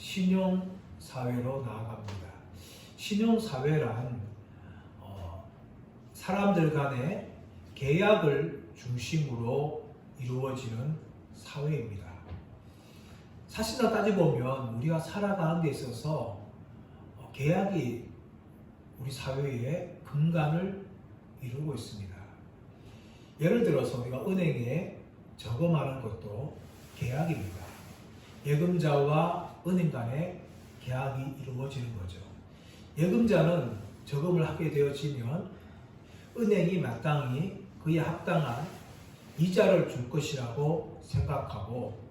신용사회로 나아갑니다. 신용사회란 사람들 간의 계약을 중심으로 이루어지는 사회입니다. 사실상 따져보면 우리가 살아가는 데 있어서 계약이 우리 사회의 근간을 이루고 있습니다. 예를 들어서 우리가 은행에 저금하는 것도 계약입니다. 예금자와 은행 간의 계약이 이루어지는 거죠. 예금자는 저금을 하게 되어지면 은행이 마땅히 그에 합당한 이자를 줄 것이라고 생각하고,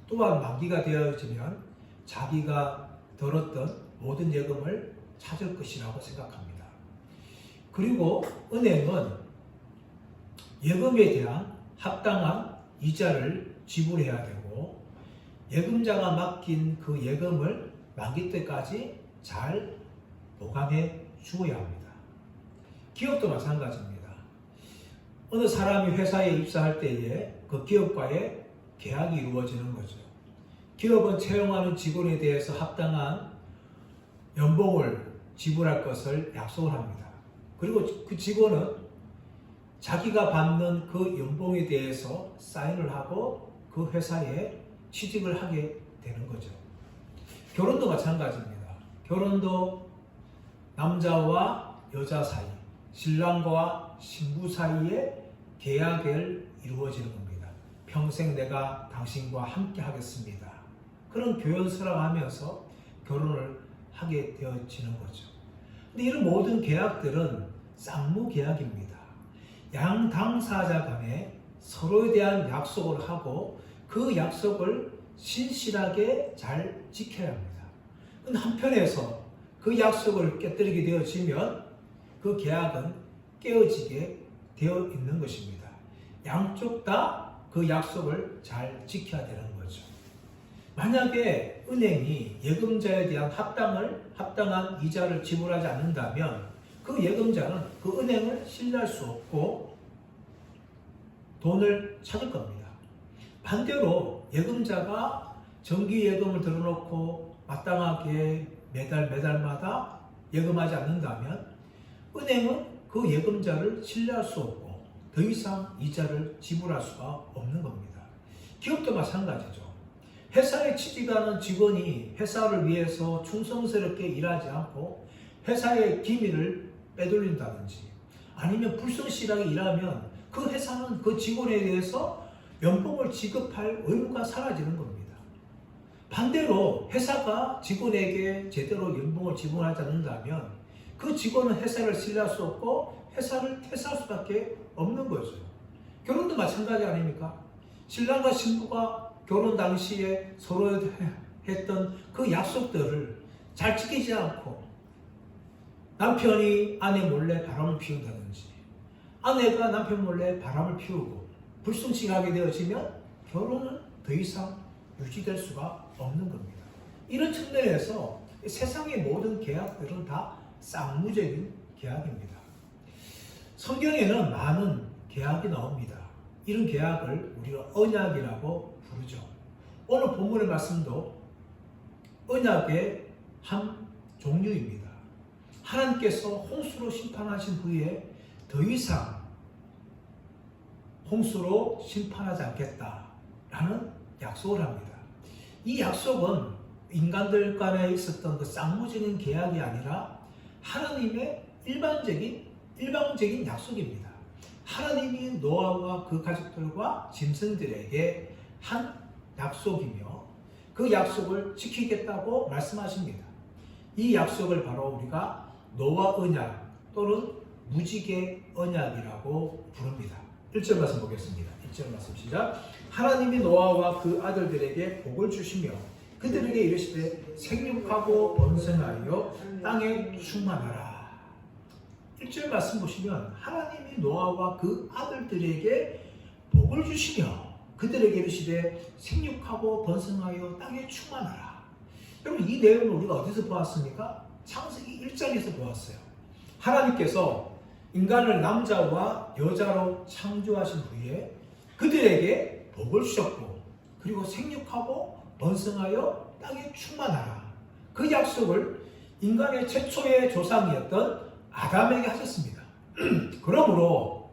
또한 만기가 되어지면 자기가 들었던 모든 예금을 찾을 것이라고 생각합니다. 그리고 은행은 예금에 대한 합당한 이자를 지불해야 되고, 예금자가 맡긴 그 예금을 만기 때까지 잘 보관해 주어야 합니다. 기업도 마찬가지입니다. 어느 사람이 회사에 입사할 때에 그 기업과의 계약이 이루어지는 거죠. 기업은 채용하는 직원에 대해서 합당한 연봉을 지불할 것을 약속을 합니다. 그리고 그 직원은 자기가 받는 그 연봉에 대해서 사인을 하고 그 회사에 취직을 하게 되는 거죠. 결혼도 마찬가지입니다. 결혼도 남자와 여자 사이, 신랑과 신부 사이에 계약을 이루어지는 겁니다. 평생 내가 당신과 함께 하겠습니다. 그런 교연서를 하면서 결혼을 하게 되어지는 거죠. 근데 이런 모든 계약들은 쌍무 계약입니다. 양 당사자 간에 서로에 대한 약속을 하고 그 약속을 신실하게 잘 지켜야 합니다. 근데 한편에서 그 약속을 깨뜨리게 되어지면 그 계약은 깨어지게 되어 있는 것입니다. 양쪽 다 그 약속을 잘 지켜야 되는 거죠. 만약에 은행이 예금자에 대한 합당한 이자를 지불하지 않는다면 그 예금자는 그 은행을 신뢰할 수 없고 돈을 찾을 겁니다. 반대로 예금자가 정기 예금을 들어놓고 마땅하게 매달마다 예금하지 않는다면 은행은 그 예금자를 신뢰할 수 없고 더 이상 이자를 지불할 수가 없는 겁니다. 기업도 마찬가지죠. 회사에 취직하는 직원이 회사를 위해서 충성스럽게 일하지 않고 회사의 기밀을 빼돌린다든지 아니면 불성실하게 일하면 그 회사는 그 직원에 대해서 연봉을 지급할 의무가 사라지는 겁니다. 반대로 회사가 직원에게 제대로 연봉을 지불하지 않는다면 그 직원은 회사를 신뢰할 수 없고 회사를 퇴사할 수밖에 없는 거죠. 결혼도 마찬가지 아닙니까? 신랑과 신부가 결혼 당시에 서로 했던 그 약속들을 잘 지키지 않고 남편이 아내 몰래 바람을 피운다든지 아내가 남편 몰래 바람을 피우고 불순종하게 되어지면 결혼은 더 이상 유지될 수가 없는 겁니다. 이런 측면에서 세상의 모든 계약들은 다 쌍무적인 계약입니다. 성경에는 많은 계약이 나옵니다. 이런 계약을 우리가 언약이라고 부르죠. 오늘 본문의 말씀도 언약의 한 종류입니다. 하나님께서 홍수로 심판하신 후에 더 이상 홍수로 심판하지 않겠다라는 약속을 합니다. 이 약속은 인간들 간에 있었던 그 쌍무적인 계약이 아니라 하나님의 일방적인 약속입니다. 하나님이 노아와 그 가족들과 짐승들에게 한 약속이며 그 약속을 지키겠다고 말씀하십니다. 이 약속을 바로 우리가 노아 언약 또는 무지개 언약이라고 부릅니다. 1절 말씀 보겠습니다. 1절 말씀 시작. 하나님이 노아와 그 아들들에게 복을 주시며 그들에게 이르시되 생육하고 번성하여 땅에 충만하라. 1절 말씀 보시면 하나님이 노아와 그 아들들에게 복을 주시며 그들에게 이르시되 생육하고 번성하여 땅에 충만하라. 여러분 이 내용을 우리가 어디서 보았습니까? 창세기 1장에서 보았어요. 하나님께서 인간을 남자와 여자로 창조하신 후에 그들에게 복을 주셨고 그리고 생육하고 번성하여 땅에 충만하라. 그 약속을 인간의 최초의 조상이었던 아담에게 하셨습니다. 그러므로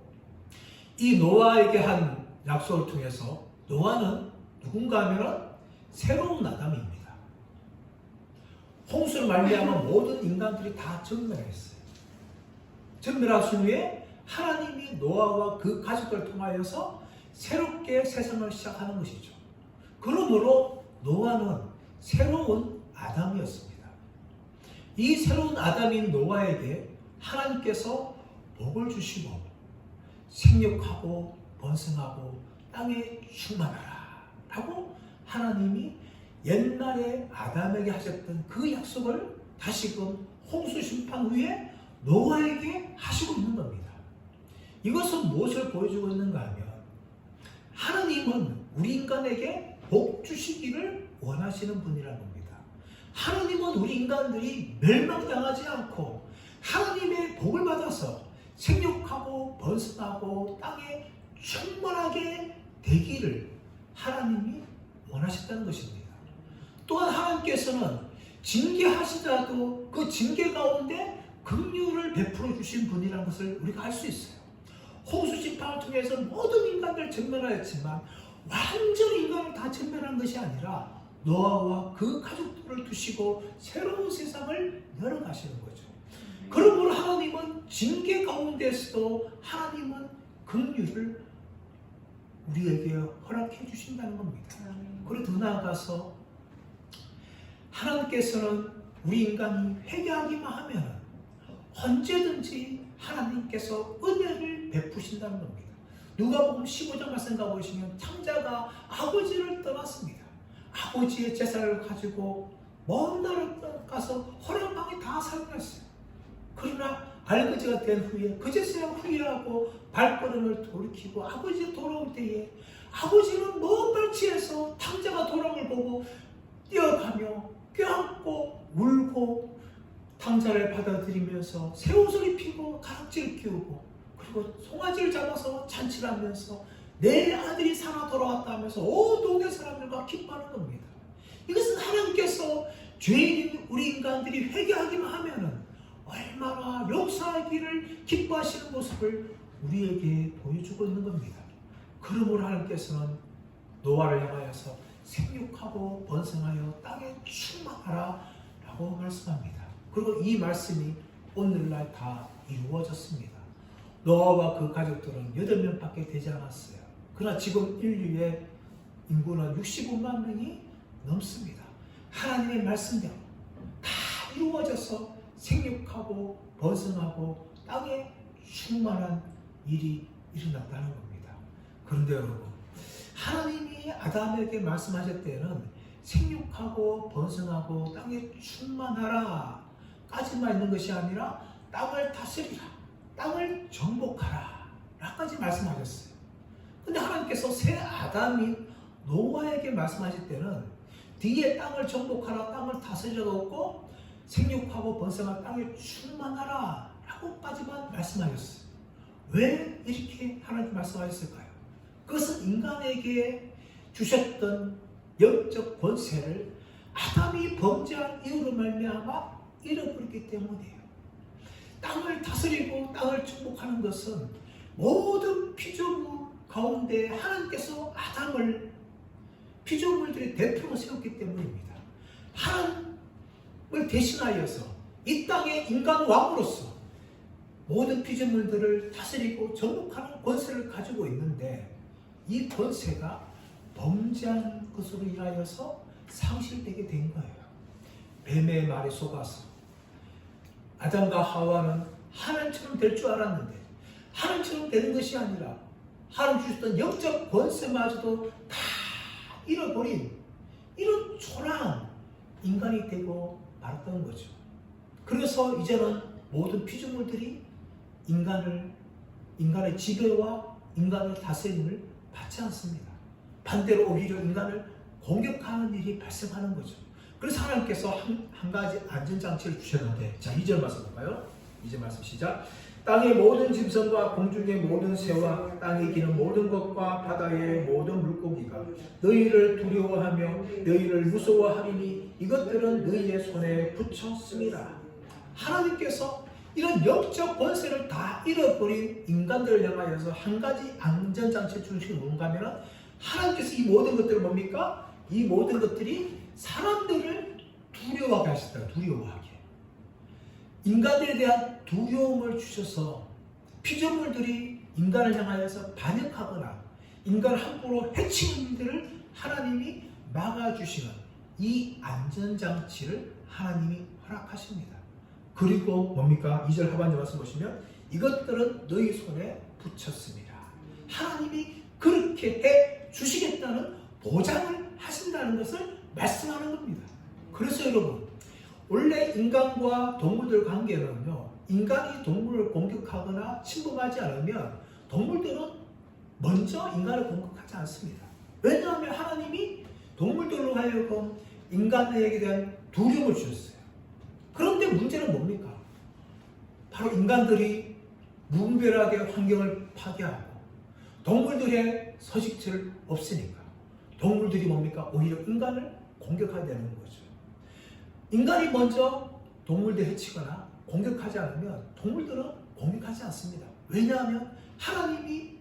이 노아에게 한 약속을 통해서 노아는 누군가 하면 새로운 아담입니다. 홍수를 말미암아 모든 인간들이 다 전멸했어요. 전멸하신 후에 하나님이 노아와 그 가족을 통하여서 새롭게 세상을 시작하는 것이죠. 그러므로 노아는 새로운 아담이었습니다. 이 새로운 아담인 노아에게 하나님께서 복을 주시고 생육하고 번성하고 땅에 충만하라 라고 하나님이 옛날에 아담에게 하셨던 그 약속을 다시금 홍수 심판 후에 노아에게 하시고 있는 겁니다. 이것은 무엇을 보여주고 있는가 하면 하나님은 우리 인간에게 복 주시기를 원하시는 분이라는 겁니다. 하나님은 우리 인간들이 멸망당하지 않고 하나님의 복을 받아서 생육하고 번성하고 땅에 충만하게 되기를 하나님이 원하셨다는 것입니다. 또한 하나님께서는 징계하시더라도 그 징계 가운데 긍휼을 베풀어 주신 분이라는 것을 우리가 알 수 있어요. 홍수 심판을 통해서 모든 인간들 전멸하였지만 완전히 인간을 다 전멸한 것이 아니라 노아와 그 가족들을 두시고 새로운 세상을 열어가시는 거죠. 그러므로 하나님은 징계 가운데서도 하나님은 긍휼을 우리에게 허락해 주신다는 겁니다. 그리고 더 나아가서 하나님께서는 우리 인간이 회개하기만 하면 언제든지 하나님께서 은혜를 베푸신다는 겁니다. 누가복음 15장 말씀 가보시면 창자가 아버지를 떠났습니다. 아버지의 제사를 가지고 먼 나라에 가서 허랑방에 다 살았어요. 그러나 알거지가 된 후에 그 제사를 후회하고 발걸음을 돌이키고 아버지 돌아올 때에 아버지는 먼 발치에서 탕자가 돌아온 걸 보고 뛰어가며 껴안고 울고 탕자를 받아들이면서 새 옷을 입히고 가락지를 끼우고 그리고 송아지를 잡아서 잔치를 하면서 내 아들이 살아 돌아왔다 하면서 온 동네 사람들과 기뻐하는 겁니다. 이것은 하나님께서 죄인인 우리 인간들이 회개하기만 하면은 얼마나 용서하기를 기뻐하시는 모습을 우리에게 보여주고 있는 겁니다. 그러므로 하나님께서는 노아를 향하여서 생육하고 번성하여 땅에 충만하라 라고 말씀합니다. 그리고 이 말씀이 오늘날 다 이루어졌습니다. 노아와 그 가족들은 8명밖에 되지 않았어요. 그러나 지금 인류의 인구는 65만 명이 넘습니다. 하나님의 말씀대로 다 이루어져서 생육하고 번성하고 땅에 충만한 일이 일어났다는 겁니다. 그런데 여러분, 하나님이 아담에게 말씀하실 때는 생육하고 번성하고 땅에 충만하라 까지만 있는 것이 아니라 땅을 다스리라, 땅을 정복하라 라까지 말씀하셨어요. 근데 하나님께서 새 아담인 노아에게 말씀하실 때는 뒤에 땅을 정복하라, 땅을 다스리라가 없고 생육하고 번성한 땅에 충만하라 라고까지만 말씀하셨어요. 왜 이렇게 하나님 말씀하셨을까요? 그것은 인간에게 주셨던 영적 권세를 아담이 범죄한 이유로 말미암아 잃어버렸기 때문이에요. 땅을 다스리고 땅을 정복하는 것은 모든 피조물 가운데 하나님께서 아담을 피조물들의 대표로 세웠기 때문입니다. 하나님을 대신하여서 이 땅의 인간 왕으로서 모든 피조물들을 다스리고 정복하는 권세를 가지고 있는데 이 권세가 범죄한 것으로 인하여서 상실되게 된 거예요. 뱀의 말에 속아서 아담과 하와는 하나님처럼 될 줄 알았는데 하나님처럼 되는 것이 아니라 하나님 주셨던 영적 권세마저도 다 잃어버린 이런 초라한 인간이 되고 말았던 거죠. 그래서 이제는 모든 피조물들이 인간의 지배와 인간의 다스림을 받지 않습니다. 반대로 오히려 인간을 공격하는 일이 발생하는 거죠. 그래서 하나님께서 한 가지 안전장치를 주셨는데, 자, 2절 말씀 볼까요? 이제 말씀 시작. 땅의 모든 짐승과 공중의 모든 새와 땅에 기는 모든 것과 바다의 모든 물고기가 너희를 두려워하며 너희를 무서워하리니 이것들은 너희의 손에 붙였습니다. 하나님께서 이런 영적 권세를 다 잃어버린 인간들을 향하여서 한 가지 안전장치를 주시는 뭔가 하면 하나님께서 이 모든 것들을 뭡니까? 이 모든 것들이 사람들을 두려워하게 하시다. 두려워하게. 인간들에 대한 두려움을 주셔서 피조물들이 인간을 향하여서 반역하거나 인간을 함부로 해치는 일들을 하나님이 막아주시는 이 안전장치를 하나님이 허락하십니다. 그리고 뭡니까? 2절 하반절 말씀 보시면 이것들은 너희 손에 붙였습니다. 하나님이 그렇게 해 주시겠다는 보장을 하신다는 것을 말씀하는 겁니다. 그래서 여러분, 원래 인간과 동물들 관계는요, 인간이 동물을 공격하거나 침범하지 않으면 동물들은 먼저 인간을 공격하지 않습니다. 왜냐하면 하나님이 동물들로 하여금 인간에게 대한 두려움을 주셨어요. 그런데 문제는 뭡니까? 바로 인간들이 무분별하게 환경을 파괴하고 동물들의 서식지를 없애니까 동물들이 뭡니까? 오히려 인간을 공격하게 되는 거죠. 인간이 먼저 동물들 해치거나 공격하지 않으면 동물들은 공격하지 않습니다. 왜냐하면 하나님이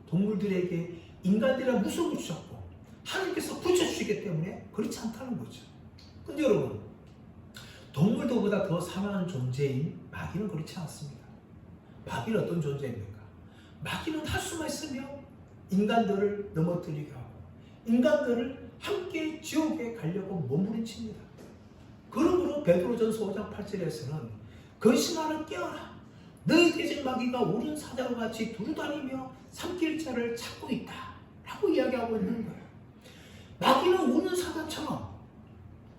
동물들에게 인간들의 무서움을 주셨고 하나님께서 붙여주시기 때문에 그렇지 않다는 거죠. 근데 여러분, 동물들보다 더 사랑하는 존재인 마귀는 그렇지 않습니다. 마귀는 어떤 존재입니까? 마귀는 할 수만 있으면 인간들을 넘어뜨리게 하고 인간들을 함께 지옥에 가려고 몸부림칩니다. 그러므로 베드로전서 5장 8절에서는 근신하는 깨어라. 너희 대적 마귀가 우는 사자와 같이 두루다니며 삼킬 자를 찾고 있다. 라고 이야기하고 있는 거예요. 마귀는 우는 사자처럼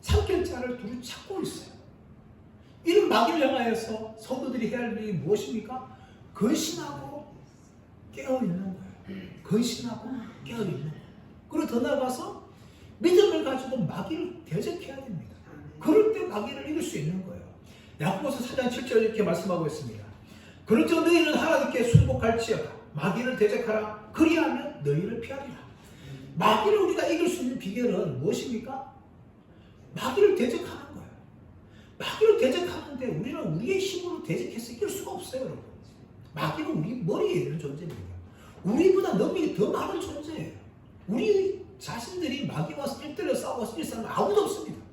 삼킬 자를 두루 찾고 있어요. 이런 마귀를 향하여서 성도들이 해야 할 일이 무엇입니까? 근신하고 깨어있는 거예요. 근신하고 깨어있는 거예요. 그리고 더 나아가서 믿음을 가지고 마귀를 대적해야 됩니다. 그럴 때 마귀를 이길 수 있는 거예요. 야고보서 4장 7절 이렇게 말씀하고 있습니다. 그런즉 너희는 하나님께 순복할지어다. 마귀를 대적하라. 그리하면 너희를 피하리라. 마귀를 우리가 이길 수 있는 비결은 무엇입니까? 마귀를 대적하는 거예요. 마귀를 대적하는데 우리는 우리의 힘으로 대적해서 이길 수가 없어요, 여러분. 마귀는 우리 머리에 있는 존재입니다. 우리보다 능력이 더 많은 존재예요. 우리 자신들이 마귀와 1대1로 싸워서 이길 사람은 아무도 없습니다.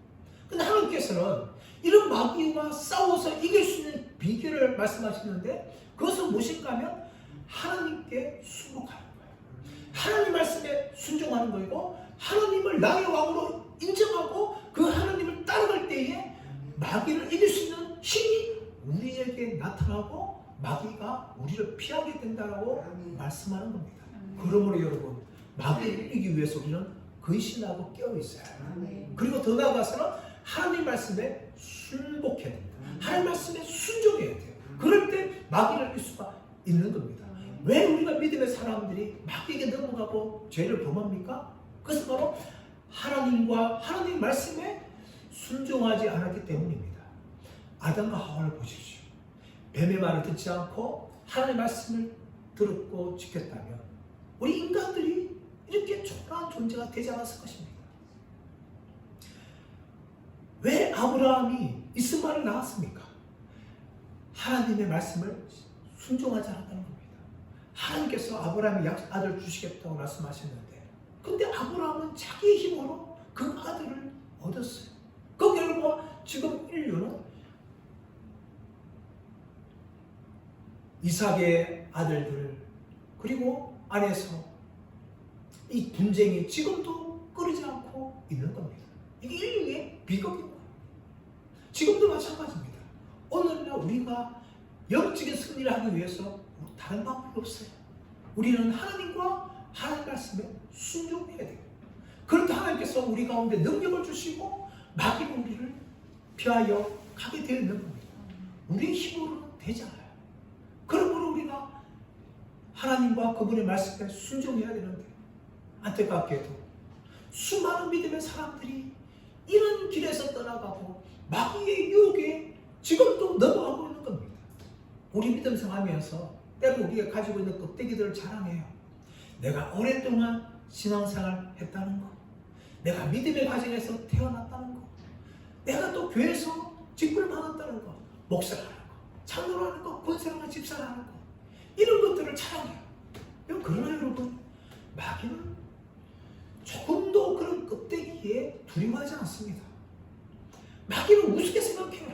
근데 하나님께서는 이런 마귀와 싸워서 이길 수 있는 비결을 말씀하시는데 그것은 무엇인가 하면 하나님께 순복하는 거예요. 하나님 말씀에 순종하는 거이고 하나님을 나의 왕으로 인정하고 그 하나님을 따라갈 때에 마귀를 이길 수 있는 힘이 우리에게 나타나고 마귀가 우리를 피하게 된다고 말씀하는 겁니다. 그러므로 여러분, 마귀를 이기기 위해서 우리는 근신하고 깨어있어야 해요. 그리고 더 나아가서는 하나님 말씀에 순복해야 됩니다. 하나님 말씀에 순종해야 돼요. 그럴 때 마귀를 이길 수가 있는 겁니다. 왜 우리가 믿음의 사람들이 마귀에게 넘어가고 죄를 범합니까? 그것은 바로 하나님과 하나님 말씀에 순종하지 않았기 때문입니다. 아담과 하와를 보십시오. 뱀의 말을 듣지 않고 하나님의 말씀을 들었고 지켰다면 우리 인간들이 이렇게 초라한 존재가 되지 않았을 것입니다. 왜 아브라함이 이스마엘을 낳았습니까? 하나님의 말씀을 순종하지 않았다는 겁니다. 하나님께서 아브라함이 아들을 주시겠다고 말씀하셨는데 근데 아브라함은 자기의 힘으로 그 아들을 얻었어요. 그 결과 지금 인류는 이삭의 아들들 그리고 안에서 이 분쟁이 지금도 끊이지 않고 있는 겁니다. 이게 인류의 비극입니다. 지금도 마찬가지입니다. 오늘날 우리가 영적인 승리를 하기 위해서 다른 방법이 없어요. 우리는 하나님과 하나님 말씀에 순종해야 돼요. 그럴 때 하나님께서 우리 가운데 능력을 주시고 마귀가 우리를 피하여 가게 되어 있는 겁니다. 우리의 힘으로는 되지 않아요. 그러므로 우리가 하나님과 그분의 말씀에 순종해야 되는데 안타깝게도 수많은 믿음의 사람들이 이런 길에서 떠나가고 마귀의 유혹에 지금도 넘어가고 있는 겁니다. 우리 믿음 생활하면서 때로 우리가 가지고 있는 껍데기들을 자랑해요. 내가 오랫동안 신앙생활 했다는 거, 내가 믿음의 가정에서 태어났다는 거, 내가 또 교회에서 직분을 받았다는 거, 목사를 하는 거, 장로를 하는 거, 권사를 하는 거, 집사를 하는 거, 이런 것들을 자랑해요. 그러나 여러분, 마귀는 조금도 그런 껍데기에 두려워하지 않습니다. 마귀는 우습게 생각해요.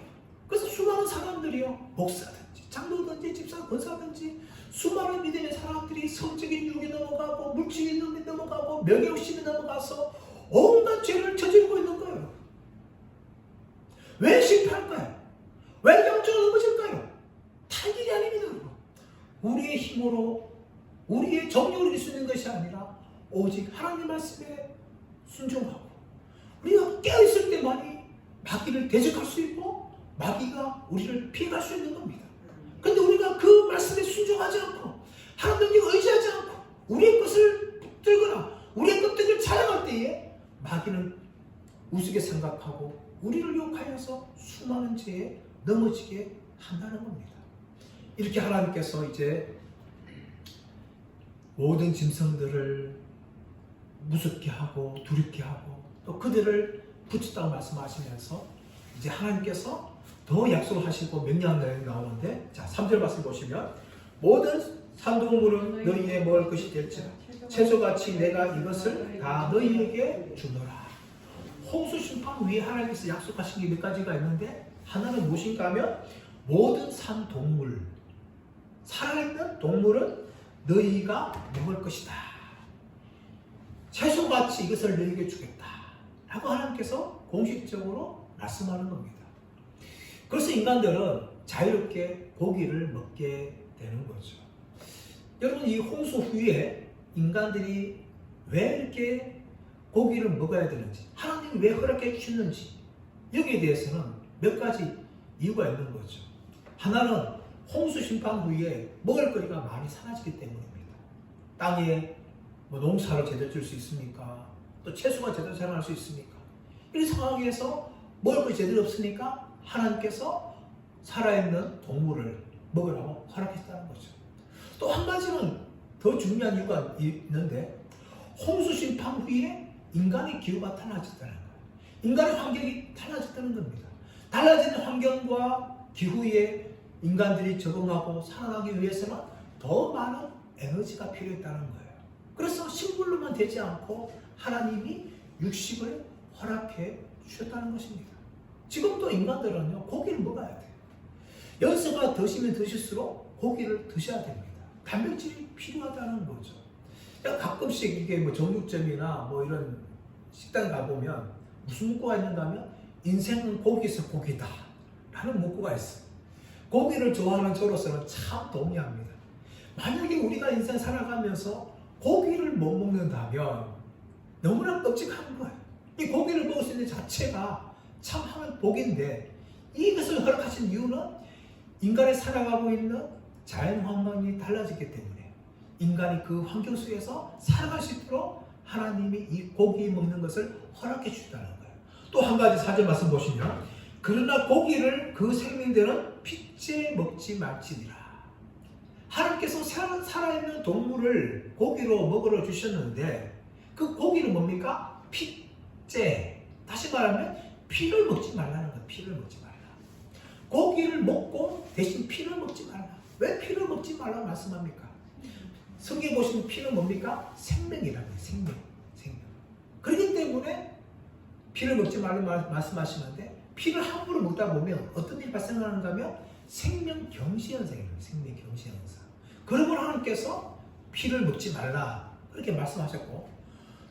그래서 수많은 사람들이요, 목사든지 장로든지 집사 권사든지 수많은 믿음의 사람들이 성적인 유혹에 넘어가고 물질의 유혹에 넘어가고 명예욕심에 넘어가서 온갖 죄를 저지르고 있는 거예요. 왜 실패할까요? 왜 영적으로 넘어질까요? 탈길이 아닙니다. 우리의 힘으로 우리의 정력으로 이룰 수 있는 것이 아니라 오직 하나님 말씀에 순종하고 우리가 깨어있을 때만이 마귀를 대적할 수 있고 마귀가 우리를 피해갈 수 있는 겁니다. 그런데 우리가 그 말씀에 순종하지 않고 하나님께 의지하지 않고 우리의 것을 붙들거나 우리의 껍데기를 자랑할 때에 마귀는 우습게 생각하고 우리를 유혹하여서 수많은 죄에 넘어지게 한다는 겁니다. 이렇게 하나님께서 이제 모든 짐승들을 무섭게 하고 두렵게 하고 또 그들을 붙였다고 말씀하시면서 이제 하나님께서 더 약속을 하시고 명령한 내용이 나오는데, 자 3절 말씀 보시면 모든 산동물은 너희의 먹을 것이 될지라 채소같이 내가 이것을 다 너희에게 주노라. 홍수 심판 위에 하나님께서 약속하신 게 몇 가지가 있는데, 하나는 무엇인가 하면 모든 산동물, 살아있는 동물은 너희가 먹을 것이다. 채소같이 이것을 너희에게 주겠다 라고 하나님께서 공식적으로 말씀하는 겁니다. 그래서 인간들은 자유롭게 고기를 먹게 되는 거죠. 여러분, 이 홍수 후에 인간들이 왜 이렇게 고기를 먹어야 되는지, 하나님이 왜 허락해 주셨는지, 여기에 대해서는 몇 가지 이유가 있는 거죠. 하나는 홍수 심판 후에 먹을 거리가 많이 사라지기 때문입니다. 땅에 농사를 제대로 질 수 있습니까? 또 채소가 제대로 자랄 수 있습니까? 이런 상황에서 먹을 것이 제대로 없으니까 하나님께서 살아있는 동물을 먹으라고 허락했다는 거죠. 또 한 가지는 더 중요한 이유가 있는데, 홍수 심판 후에 인간의 기후가 달라졌다는 거예요. 인간의 환경이 달라졌다는 겁니다. 달라지는 환경과 기후에 인간들이 적응하고 살아가기 위해서는 더 많은 에너지가 필요했다는 거예요. 그래서 식물로만 되지 않고 하나님이 육식을 허락해 주셨다는 것입니다. 지금도 인간들은요, 고기를 먹어야 돼요. 연세가 드시면 드실수록 고기를 드셔야 됩니다. 단백질이 필요하다는 거죠. 가끔씩 이게 뭐 정육점이나 뭐 이런 식당 가보면 무슨 문구가 있는가 하면 인생은 고기에서 고기다 라는 문구가 있어요. 고기를 좋아하는 저로서는 참 동의합니다. 만약에 우리가 인생 살아가면서 고기를 못 먹는다면 너무나 끔찍한 거예요. 이 고기를 먹을 수 있는 자체가 참 하나의 복인데, 이것을 허락하신 이유는 인간이 살아가고 있는 자연 환경이 달라지기 때문에 인간이 그 환경 속에서 살아갈 수 있도록 하나님이 이 고기 먹는 것을 허락해 주셨다는 거예요. 또 한 가지 사절 말씀 보시면, 그러나 고기를 그 생명들은 핏째 먹지 말지니라. 하나님께서 살아있는 동물을 고기로 먹으러 주셨는데, 그 고기는 뭡니까? 핏째. 다시 말하면 피를 먹지 말라는 거예요. 피를 먹지 말라. 고기를 먹고 대신 피를 먹지 말라. 왜 피를 먹지 말라고 말씀합니까? 성경에 보시면 피는 뭡니까? 생명이라는 거예요. 생명. 그렇기 때문에 피를 먹지 말라고 말씀하시는데, 피를 함부로 먹다 보면 어떤 일이 발생하는가 하면 생명경시현상이에요. 생명경시현상. 그러므로 하나님께서 피를 먹지 말라 그렇게 말씀하셨고,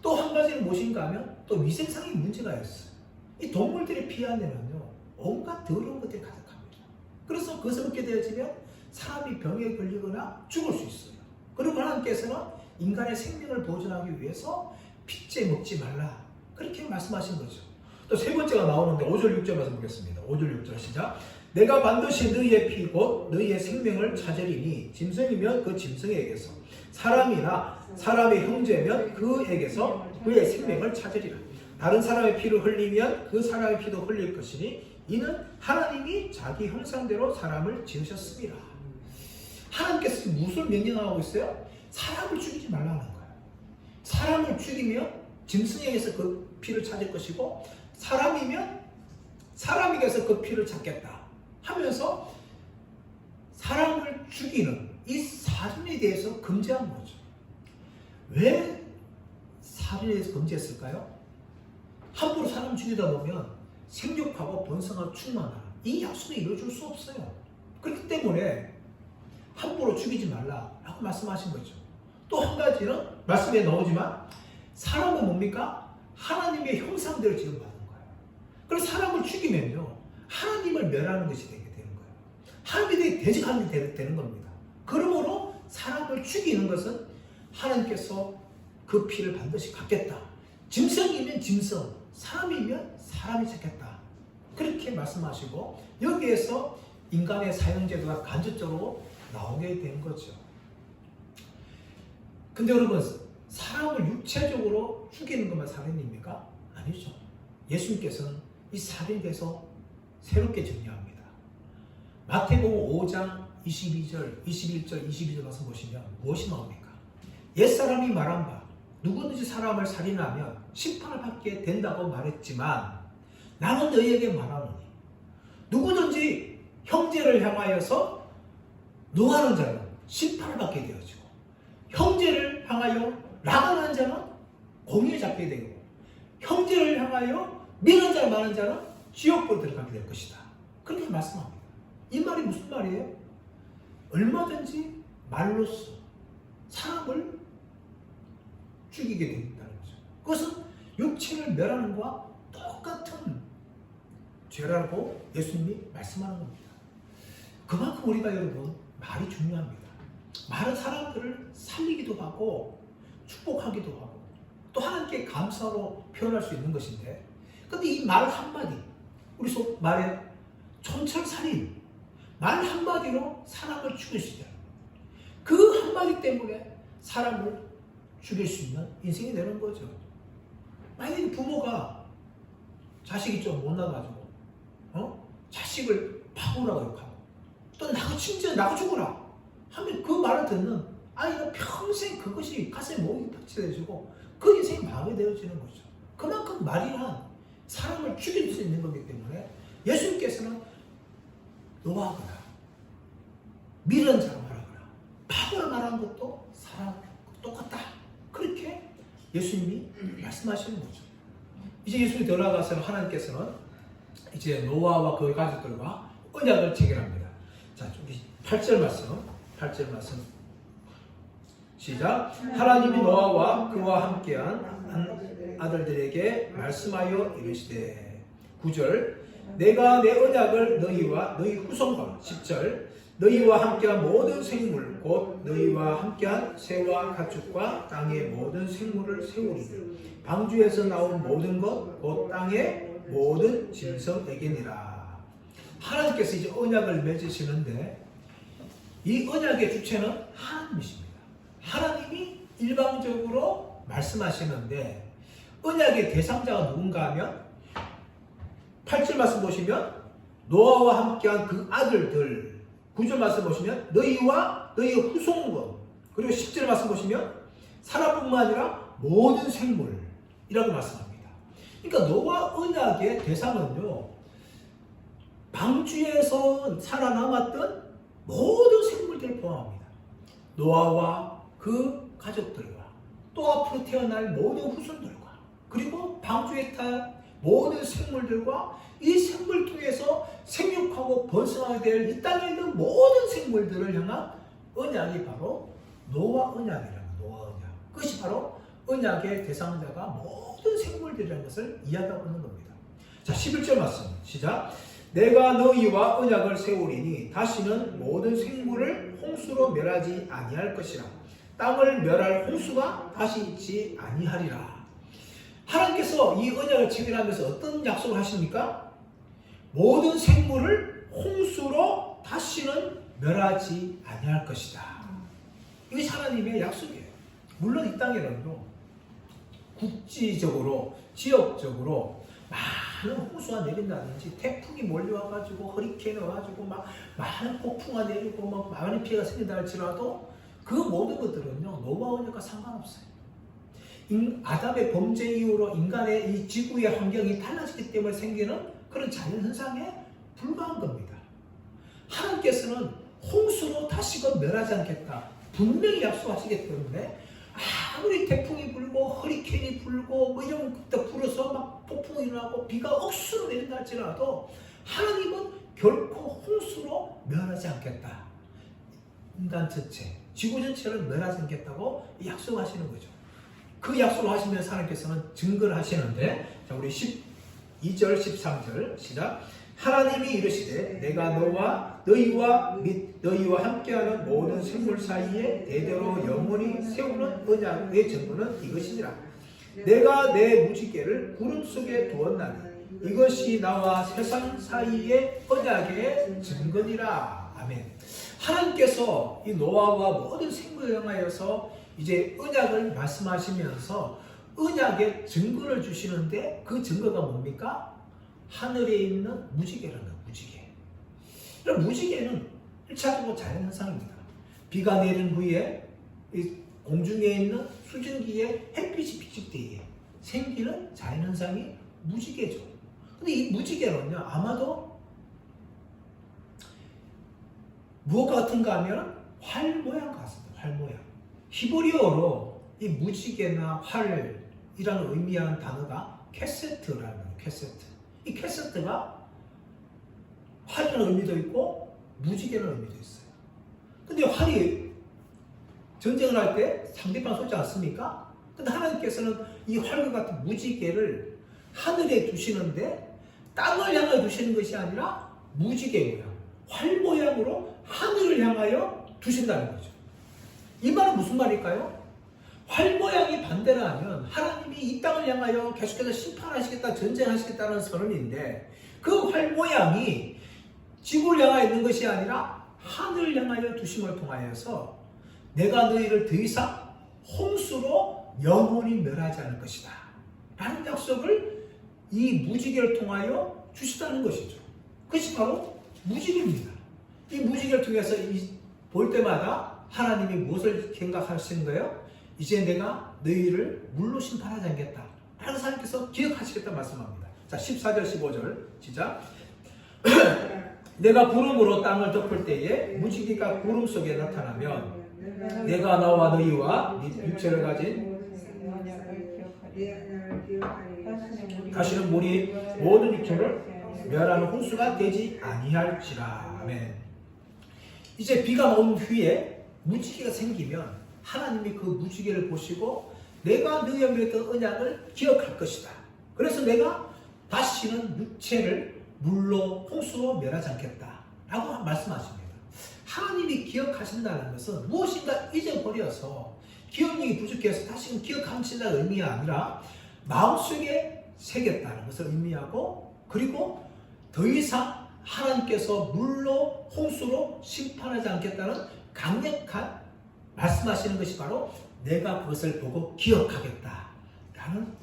또 한 가지는 무엇인가 하면 또 위생상의 문제가 있어요. 이 동물들의 피 안에는요, 온갖 더러운 것들이 가득합니다. 그래서 그것을 먹게 되어지면 사람이 병에 걸리거나 죽을 수 있어요. 그리고 하나님께서는 인간의 생명을 보존하기 위해서 핏째 먹지 말라 그렇게 말씀하신 거죠. 또 세 번째가 나오는데 5절 6절 말씀 보겠습니다. 5절 6절 시작. 내가 반드시 너희의 피 곧 너희의 생명을 찾으리니, 짐승이면 그 짐승에게서, 사람이나 사람의 형제면 그에게서 그의 생명을 찾으리라. 다른 사람의 피를 흘리면 그 사람의 피도 흘릴 것이니 이는 하나님이 자기 형상대로 사람을 지으셨습니다. 하나님께서 지금 무엇을 명령하고 있어요? 사람을 죽이지 말라는 거예요. 사람을 죽이면 짐승에게서 그 피를 찾을 것이고 사람이면 사람에게서 그 피를 찾겠다 하면서 사람을 죽이는 이 살인에 대해서 금지한 거죠. 왜 살인에 대해서 금지했을까요? 함부로 사람 죽이다 보면 생육하고 번성하고 충만하라. 이 약속이 이루어질 수 없어요. 그렇기 때문에 함부로 죽이지 말라라고 말씀하신 거죠. 또 한 가지는 말씀에 나오지만 사람은 뭡니까? 하나님의 형상대로 지음받은 거예요. 그래서 사람을 죽이면요 하나님을 멸하는 것이 되게 되는 거예요. 하나님이 대적하는 게 되는 겁니다. 그러므로 사람을 죽이는 것은 하나님께서 그 피를 반드시 갚겠다. 짐승이면 짐승, 사람이면 사람이 찾겠다. 그렇게 말씀하시고 여기에서 인간의 사형제도가 간접적으로 나오게 된 거죠. 근데 여러분, 사람을 육체적으로 죽이는 것만 살인입니까? 아니죠. 예수님께서는 이 살인에 대해서 새롭게 정리합니다. 마태복음 5장 22절, 21절, 22절 말씀 보시면 무엇이 나옵니까? 옛사람이 말한 바 누구든지 사람을 살인하면 심판을 받게 된다고 말했지만 나는 너희에게 말하노니 누구든지 형제를 향하여서 노하는 자는 심판을 받게 되어지고 형제를 향하여 락하는 자는 공의에 잡게 되고 형제를 향하여 미는 자를 많은 자는 지옥으로 들어가게 될 것이다. 그렇게 말씀합니다. 이 말이 무슨 말이에요? 얼마든지 말로써 사람을 죽이게 된다는 거죠. 그것은 육체를 멸하는 것과 똑같은 죄라고 예수님이 말씀하는 겁니다. 그만큼 우리가 여러분 말이 중요합니다. 말은 사람들을 살리기도 하고 축복하기도 하고 또 하나님께 감사로 표현할 수 있는 것인데 근데 이 말 한마디 우리 속 말에 촌철살인 말 한마디로 사람을 죽일 수 있다. 그 한마디 때문에 사람을 죽일 수 있는 인생이 되는 거죠. 만약에 부모가 자식이 좀 못나가지고 자식을 바보라고 욕하고 또 나가 진짜 나가 죽어라 하면 그 말을 듣는 아이가 평생 그것이 가슴에 목이 닥쳐지고 그 인생이 망하게 되어지는 거죠. 그만큼 말이란 사람을 죽일 수 있는 거기 때문에 예수님께서는 노하거나 미련 자로 말하거나 바보라 말하는 것도 사람 똑같다. 그렇게 예수님이 말씀하시는 거죠. 이제 예수님이 더 나아가서는 하나님께서는 이제 노아와 그의 가족들과 언약을 체결합니다. 자, 우리 8절 말씀 시작. 하나님이 노아와 그와 함께한 아들들에게 말씀하여 이르시되 9절 내가 내 언약을 너희와 너희 후손과 10절 너희와 함께한 모든 생물 곧 너희와 함께한 새와 가축과 땅의 모든 생물을 세우리니 방주에서 나온 모든 것 곧 땅의 모든 짐승에게니라. 하나님께서 이제 언약을 맺으시는데 이 언약의 주체는 하나님이십니다. 하나님이 일방적으로 말씀하시는데 언약의 대상자가 누군가 하면 8절 말씀 보시면 노아와 함께한 그 아들들 9절 말씀 보시면 너희와 너희의 후손권 그리고 10절 말씀 보시면 사람뿐만 아니라 모든 생물이라고 말씀합니다. 그러니까 노아 언약의 대상은요 방주에서 살아남았던 모든 생물들을 포함합니다. 노아와 그 가족들과 또 앞으로 태어날 모든 후손들과 그리고 방주에 탈 모든 생물들과 이 생물 통해서 생육하고 번성하게 될 이 땅에 있는 모든 생물들을 향한 언약이 바로 노아 언약이라는 노아 언약. 그것이 바로 언약의 대상자가 모든 생물들이라는 것을 이야기하고 있는 겁니다. 자, 11절 말씀 시작. 내가 너희와 언약을 세우리니 다시는 모든 생물을 홍수로 멸하지 아니할 것이라. 땅을 멸할 홍수가 다시 있지 아니하리라. 하나님께서 이 언약을 체결하면서 어떤 약속을 하십니까? 모든 생물을 홍수로 다시는 멸하지 아니할 것이다. 이것이 하나님의 약속이에요. 물론 이 땅에는요 국지적으로 지역적으로 많은 홍수가 내린다든지 태풍이 몰려와가지고 허리케인이 와가지고 막 많은 폭풍가 내리고 막 많은 피해가 생긴다 할지라도 그 모든 것들은요 노아와 언약과 상관없어요. 아담의 범죄 이후로 인간의 이 지구의 환경이 달라지기 때문에 생기는 그런 자연현상에 불과한 겁니다. 하나님께서는 홍수로 다시금 멸하지 않겠다 분명히 약속하시기 때문에 아무리 태풍이 불고 허리케인이 불고 뭐 이런 것도 불어서 막 폭풍이 일어나고 비가 억수로 내린다 할지라도 하나님은 결코 홍수로 멸하지 않겠다. 인간 전체, 지구 전체를 멸하지 않겠다고 약속하시는 거죠. 그 약속을 하시면서 하나님께서는 증거를 하시는데, 자, 우리 12절 13절 시작. 하나님이 이르시되 내가 너희와 및 너희와 함께하는 모든 생물 사이에 대대로 영원히 세우는 언약의 증거는 이것이니라. 내가 내 무지개를 구름 속에 두었나니 이것이 나와 세상 사이의 언약의 증거니라. 아멘. 하나님께서 이 노아와 모든 생물을 향하여서 이제 언약을 말씀하시면서 언약의 증거를 주시는데 그 증거가 뭡니까? 하늘에 있는 무지개라는 무지개. 이런 무지개는 1차적으로 자연현상입니다. 비가 내린 후에 공중에 있는 수증기에 햇빛이 비칠 때에 생기는 자연현상이 무지개죠. 근데 이 무지개는요, 아마도 무엇과 같은가 하면 활 모양 같습니다. 활 모양. 히브리어로 이 무지개나 활이라는 의미하는 단어가 캐세트라는 거예요. 캐세트. 이 캐세트가 활이라는 의미도 있고 무지개라는 의미도 있어요. 근데 활이 전쟁을 할 때 상대방 쏘지 않습니까? 근데 하나님께서는 이 활과 같은 무지개를 하늘에 두시는데 땅을 향하여 두시는 것이 아니라 무지개 모양, 활 모양으로 하늘을 향하여 두신다는 거죠. 이 말은 무슨 말일까요? 활 모양이 반대라면 하나님이 이 땅을 향하여 계속해서 심판하시겠다, 전쟁하시겠다는 선언인데 그 활 모양이 지구를 향하여 있는 것이 아니라 하늘을 향하여 두심을 통하여서 내가 너희를 더 이상 홍수로 영원히 멸하지 않을 것이다 라는 약속을 이 무지개를 통하여 주시다는 것이죠. 그것이 바로 무지개입니다. 이 무지개를 통해서 볼 때마다 하나님이 무엇을 생각하시는 거예요? 이제 내가 너희를 물로 심판하지 않겠다 라는 하나님께서 기억하시겠다 말씀합니다. 자, 14절 15절 시작. 내가 구름으로 땅을 덮을 때에 무지개가 구름 속에 나타나면 내가 나와 너희와 육체를 가진 다시는 물이 모든 육체를 멸하는 홍수가 되지 아니할지라. 아멘. 이제 비가 온 후에 무지개가 생기면 하나님이 그 무지개를 보시고 내가 너희와 맺었던 언약을 기억할 것이다. 그래서 내가 다시는 육체를 물로 홍수로 멸하지 않겠다 라고 말씀하십니다. 하나님이 기억하신다는 것은 무엇인가 잊어버려서 기억력이 부족해서 다시는 기억하신다는 의미가 아니라 마음속에 새겼다는 것을 의미하고, 그리고 더 이상 하나님께서 물로 홍수로 심판하지 않겠다는 강력한 말씀하시는 것이 바로 내가 그것을 보고 기억하겠다라는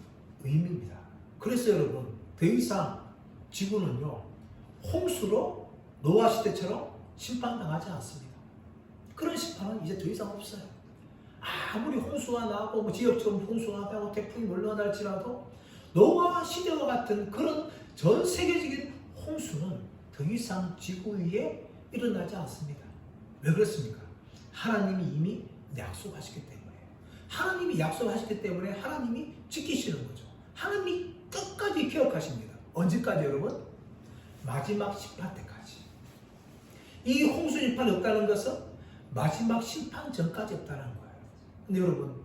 의미입니다. 그래서 여러분, 더 이상 지구는요 홍수로 노아 시대처럼 심판당하지 않습니다. 그런 심판은 이제 더 이상 없어요. 아무리 홍수가 나고 뭐 지역적으로 홍수가 나고 태풍이 몰려온다 할지라도 노아 시대와 같은 그런 전 세계적인 홍수는 더 이상 지구 위에 일어나지 않습니다. 왜 그렇습니까? 하나님이 이미 약속하셨기 때문에. 하나님이 약속하셨기 때문에 하나님이 지키시는 거죠. 하나님이 끝까지 기억하십니다. 언제까지 여러분? 마지막 심판 때까지. 이 홍수 심판이 없다는 것은 마지막 심판 전까지 없다는 거예요. 근데 여러분,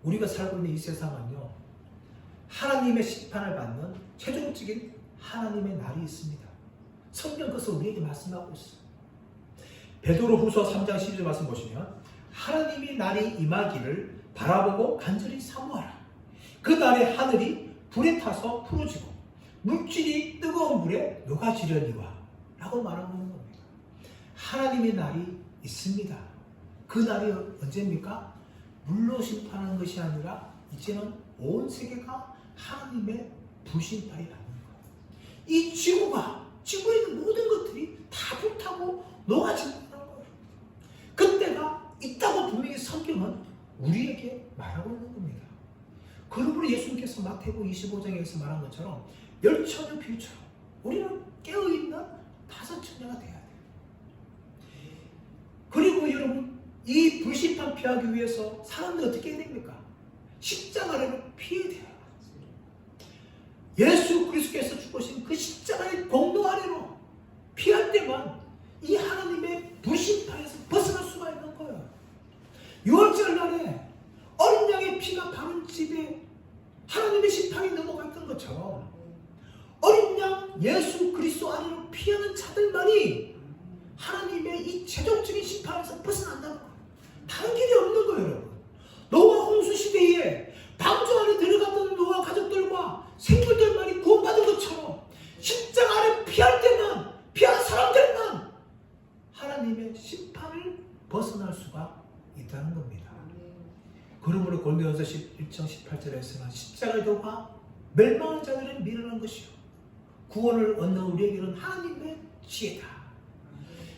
우리가 살고 있는 이 세상은요 하나님의 심판을 받는 최종적인 하나님의 날이 있습니다. 성경 그것을 우리에게 말씀하고 있어요. 베드로후서 3장 12절 말씀 보시면 하나님이 날이 임하기를 바라보고 간절히 사모하라. 그 날에 하늘이 불에 타서 풀어지고 물질이 뜨거운 불에 녹아지려니와 라고 말하는 겁니다. 하나님의 날이 있습니다. 그 날이 언제입니까? 물로 심판하는 것이 아니라 이제는 온 세계가 하나님의 부심판이 받는 거예요. 이 지구에 있는 모든 것들이 다 불타고 녹아진다는 거예요. 그때가 있다고 분명히 성경은 우리에게 말하고 있는 겁니다. 그러므로 예수님께서 마태복음 25장에서 말한 것처럼 열처녀 비유처럼 우리는 깨어있는 다섯 처녀가 돼야 돼요. 그리고 여러분, 이 불심판 피하기 위해서 사람들이 어떻게 해야 됩니까? 십자가를 피해야 돼요. 예수 그리스도께서 죽으신 그 십자가의 공로 아래로 피할 때만 이 하나님의 불심판에서 벗어날 수가 있는 거예요. 6월절 날에 어린 양의 피가 바른 집에 하나님의 심판이 넘어갔던 것처럼 어린 양 예수 그리스도 아래로 피하는 자들만이 하나님의 이 최종적인 심판에서 벗어난다는 거예요. 다른 길이 없는 거예요, 여러분. 노아 홍수 시대에 방주 안에 들어갔던 노아 가족들과 생물들만이 구원받은 것처럼 십자가 아래 피할 때만, 피한 사람들만 하나님의 심판을 벗어날 수가 있다는 겁니다. 그러므로 고린도전서 1장 18절에서는 십자가의 도가 멸망한 자들은 미련한 것이요 구원을 얻는 우리에게는 하나님의 지혜다.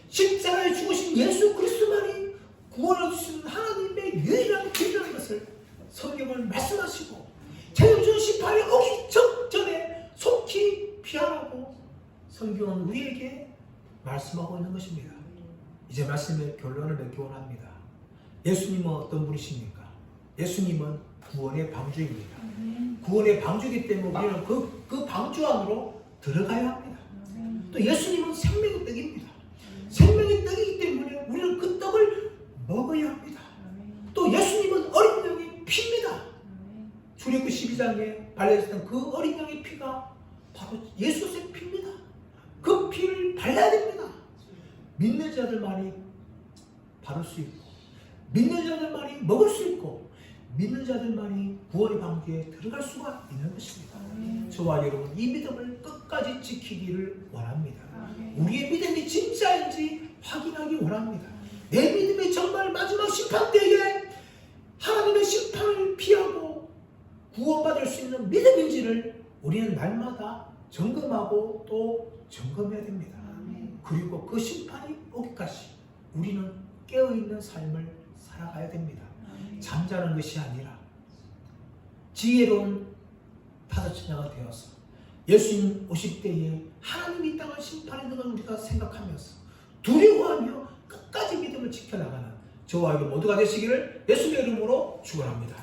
십자가에 죽으신 예수 그리스도만이 구원을 주시는 하나님의 유일한 길이라는 것을 성경을 말씀하시고 최종 심판이 오기 전에 속히 피하라고 성경은 우리에게 말씀하고 있는 것입니다. 이제 말씀의 결론을 맺기 원합니다. 예수님은 어떤 분이십니까? 예수님은 구원의 방주입니다. 구원의 방주이기 때문에 우리는 그 방주 안으로 들어가야 합니다. 또 예수님은 생명의 떡입니다. 생명의 떡이기 때문에 우리는 그 떡을 먹어야 합니다. 또 예수님은 어린 양의 피입니다. 출애굽기 12장에 발라졌던 그 어린 양의 피가 바로 예수의 피입니다. 그 피를 발라야 됩니다. 믿는 자들만이 바를 수 있고 믿는 자들만이 먹을 수 있고 믿는 자들만이 구원의 방주에 들어갈 수가 있는 것입니다. 저와 여러분 이 믿음을 끝까지 지키기를 원합니다. 우리의 믿음이 진짜인지 확인하기 원합니다. 내 믿음이 정말 마지막 심판 때에 하나님의 심판을 피하고 구원받을 수 있는 믿음인지를 우리는 날마다 점검하고 또 점검해야 됩니다. 그리고 그 심판이 오기까지 우리는 깨어있는 삶을 살아가야 됩니다. 잠자는 것이 아니라 지혜로운 다섯 처녀가 되어서 예수님 오실 때에 하나님이 이 땅을 심판하는 걸 우리가 생각하면서 두려워하며 끝까지 믿음을 지켜나가는 저와 여러분 모두가 되시기를 예수님의 이름으로 축원합니다.